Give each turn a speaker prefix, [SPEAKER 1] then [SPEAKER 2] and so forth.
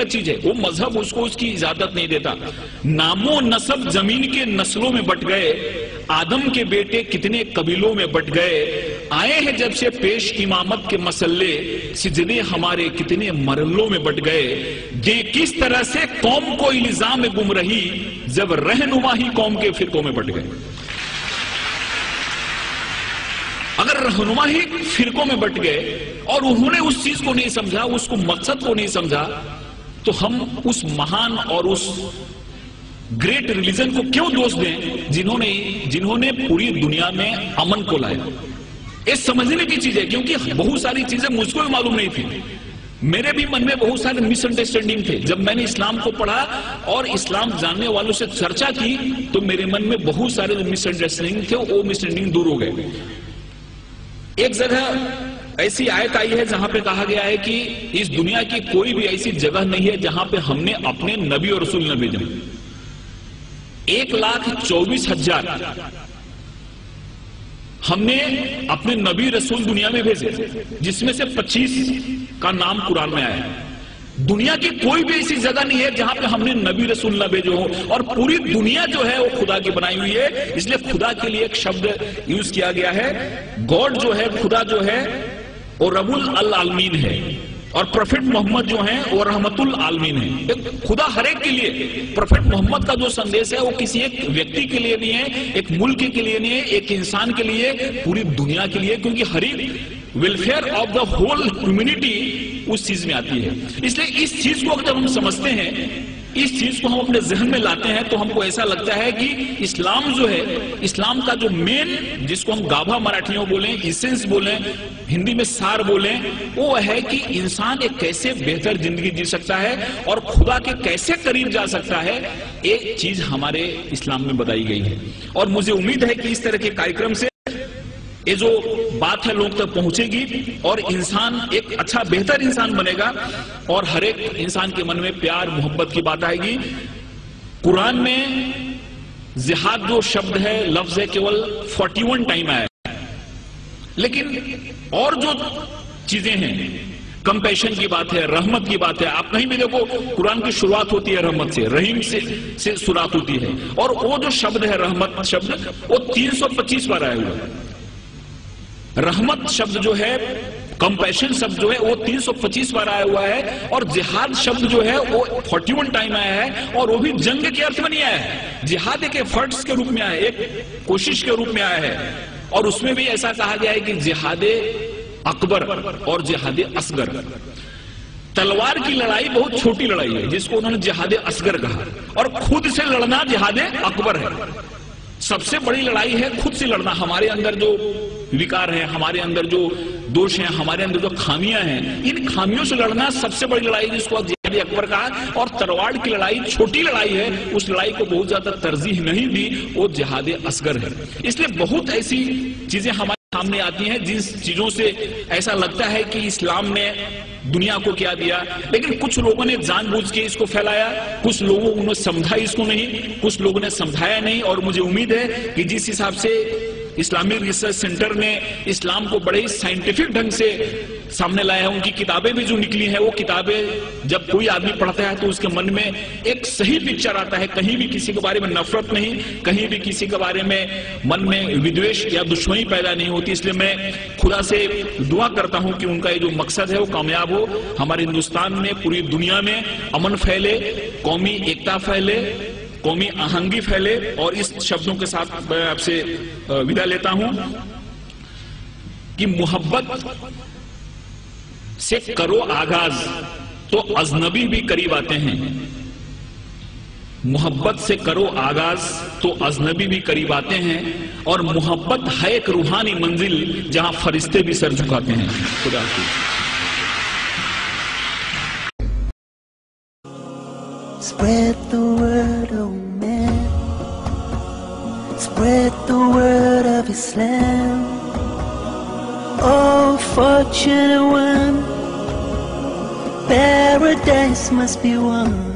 [SPEAKER 1] चीज है, वो मजहब उसको उसकी इजाजत नहीं देता। नामो नसब जमीन के नस्लों में बट गए, आदम के बेटे कितने कबीलों में बट गए, आए हैं जब से पेश इमामत के मसल्ले, सिजदे हमारे कितने मरलों में बट गए। दे किस तरह से कौम को इल्जाम में गुम रही, जब रहनुमा ही कौम के फिरकों में बट गए। अगर रहनुमा ही फिरकों में बट गए और उन्होंने उस चीज को नहीं समझा, उसको मकसद को नहीं समझा, तो हम उस महान और उस ग्रेट रिलीजन को क्यों दोष दें जिन्होंने पूरी दुनिया में अमन को लाया। ये समझने की चीज है, क्योंकि बहुत सारी चीजें मुझको भी मालूम नहीं थी। मेरे भी मन में बहुत सारे मिसअंडरस्टैंडिंग थे। जब मैंने इस्लाम को पढ़ा और इस्लाम जानने वालों से चर्चा की, तो मेरे मन में बहुत सारे जो मिसअंडरस्टैंडिंग थे वो मिसअंडरस्टैंडिंग दूर हो गए। एक जगह ऐसी आयत आई है जहां पे कहा गया है कि इस दुनिया की कोई भी ऐसी जगह नहीं है जहां पे हमने अपने नबी और रसूल न भेजे। 1,24,000 हमने अपने नबी रसूल दुनिया में भेजे, जिसमें से 25 का नाम कुरान में आया है। दुनिया की कोई भी ऐसी जगह नहीं है जहां पे हमने नबी रसूल न भेजे हो, और पूरी दुनिया जो है वो खुदा की बनाई हुई है। इसलिए खुदा के लिए एक शब्द यूज किया गया है। गॉड जो है, खुदा जो है वो रबुल अल आलमीन है, और प्रोफेट मोहम्मद जो है वो रहमतुल आलमीन है। खुदा हर एक के लिए, प्रोफेट मोहम्मद का जो संदेश है वो किसी एक व्यक्ति के लिए नहीं है, एक मुल्क के लिए नहीं है, एक इंसान के लिए, पूरी दुनिया के लिए, क्योंकि हर एक welfare of the whole humanity उस चीज में आती है। इसलिए इस चीज को जब हम समझते हैं, इस चीज को हम अपने जहन में लाते हैं, तो हमको ऐसा लगता है कि इस्लाम जो है, इस्लाम का जो मेन, जिसको हम गाभा मराठियों बोलें, इसेंस बोलें, हिंदी में सार बोलें, वो है कि इंसान एक कैसे बेहतर जिंदगी जी सकता है और खुदा के कैसे करीब जा सकता है। एक चीज हमारे इस्लाम में बताई गई है, और मुझे उम्मीद है कि इस तरह के कार्यक्रम से ये जो बात है लोग तक पहुंचेगी और इंसान एक अच्छा बेहतर इंसान बनेगा, और हर एक इंसान के मन में प्यार मोहब्बत की बात आएगी। कुरान में जिहाद जो शब्द है, लफ्ज है, केवल 41 टाइम आया है, लेकिन और जो चीजें हैं, कंपैशन की बात है, रहमत की बात है। आप कहीं भी देखो कुरान की शुरुआत होती है रहमत से, रहीम से शुरुआत होती है, और वो जो शब्द है रहमत शब्द, वो 325 बार आया हुआ है। रहमत शब्द जो है, कंपैशन शब्द जो है, वो 325 बार आया हुआ है, और जिहाद शब्द जो है वो 41 टाइम आया है, और वो भी जंग के अर्थ में नहीं आया है। जिहाद एक एफर्ट्स के रूप में आया है, एक कोशिश के रूप में आया है, और उसमें भी ऐसा कहा गया है कि जिहादे अकबर और जिहादे असगर। तलवार की लड़ाई बहुत छोटी लड़ाई है, जिसको उन्होंने जिहादे असगर कहा, और खुद से लड़ना जिहादे अकबर है। सबसे बड़ी लड़ाई है खुद से लड़ना। हमारे अंदर जो विकार है, हमारे अंदर जो दोष हैं, हमारे अंदर जो खामियां हैं, इन खामियों से लड़ना सबसे बड़ी लड़ाई, जिसको जिहाद अकबर कहा। और तलवार की लड़ाई छोटी लड़ाई है, उस लड़ाई को बहुत ज्यादा तरजीह नहीं दी, वो जिहाद असगर है। इसलिए बहुत ऐसी चीजें हमारे सामने आती हैं जिस चीजों से ऐसा लगता है कि इस्लाम ने दुनिया को क्या दिया, लेकिन कुछ लोगों ने जानबूझ के इसको फैलाया, कुछ लोगों ने समझा इसको नहीं, कुछ लोगों ने समझाया नहीं। और मुझे उम्मीद है कि जिस हिसाब से इस्लामिक रिसर्च सेंटर ने इस्लाम को बड़े ही साइंटिफिक ढंग से सामने लाया है, उनकी किताबें भी जो निकली हैं, वो किताबें जब कोई आदमी पढ़ता है तो उसके मन में एक सही पिक्चर आता है। कहीं भी किसी के बारे में नफरत नहीं, कहीं भी किसी के बारे में मन में विद्वेष या दुश्मनी पैदा नहीं होती। इसलिए मैं खुदा से दुआ करता हूं कि उनका ये जो मकसद है वो कामयाब हो, हमारे हिंदुस्तान में, पूरी दुनिया में अमन फैले, कौमी एकता फैले, कौमी आहंगी फैले। और इस शब्दों के साथ मैं आपसे विदा लेता हूं कि मोहब्बत से करो आगाज तो अजनबी भी करीब आते हैं। मोहब्बत से करो आगाज तो अजनबी भी करीब आते हैं, और मोहब्बत है एक रूहानी मंजिल जहां फरिश्ते भी सर झुकाते हैं। खुदा हाफिज़।
[SPEAKER 2] Spread the word, oh man. Spread the word of Islam. Oh, fortunate one, paradise must be won.